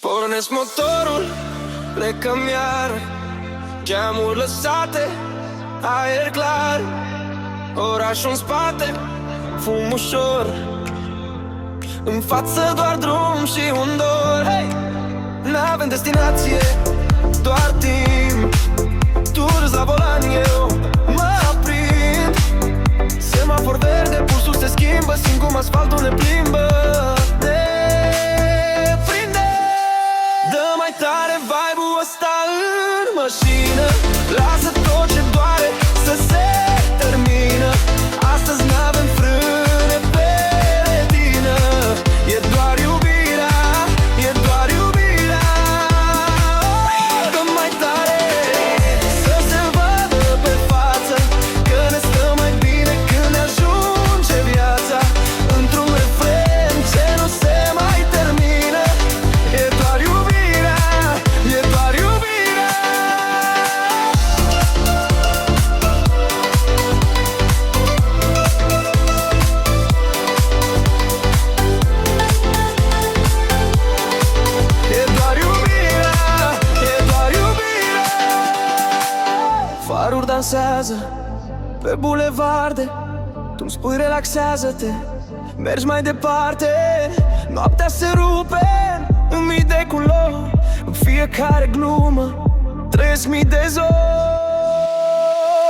Pornesc motorul, plecăm iar, geamuri lăsate, aer clar, orașul în spate, fum ușor, în față doar drum și un dor. Hey! N-avem destinație, doar timp. Tu râzi la volan, eu mă aprind. Semafor verde, pulsul se schimbă, simt cum asfaltul ne plimbă. Ne prinde. Dă mai tare vibe-ul ăsta în mașină. Lasă tot ce doare să se termină. Astăzi n-avem frâne pe retină. E doar iubirea, e doar iubirea. Dă mai tare să se vadă pe față că ne stă mai bine când ne ajunge viața. Într-un refren ce nu se mai termină. E doar iubirea, e doar iubirea. E doar iubirea, e doar iubirea. Faruri dansează pe bulevarde, tu-mi spui relaxează-te, mergi mai departe. Noaptea se rupe în mii de culori, în fiecare glumă trăiesc mii de zori.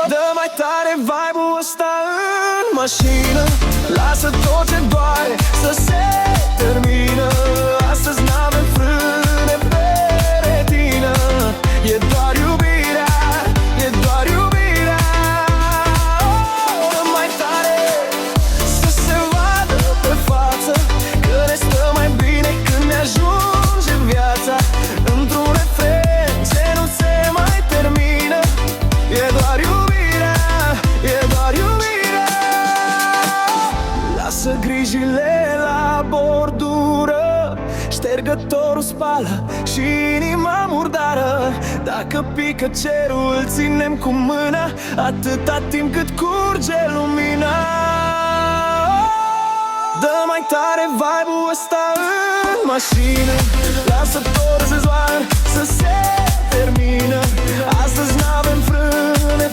Dă mai tare vibe-ul ăsta în mașină. Lasă tot ce doare să se termină. Astăzi n-avem frâne pe retină. E doar iubirea, e doar iubirea. Dă mai tare să se vadă pe față că ne stă mai bine când ne ajunge viața. Într-un refren ce nu se mai termină. E doar iubirea, e doar iubirea. Lasă grijile la bordură, ștergătorul spală și inima murdară. Dacă pică cerul, ținem cu mâna atâta timp cât curge lumina. Dă mai tare vibe-ul ăsta în mașină. Lasă tot zăzoar să se termină. Astăzi n-avem frâne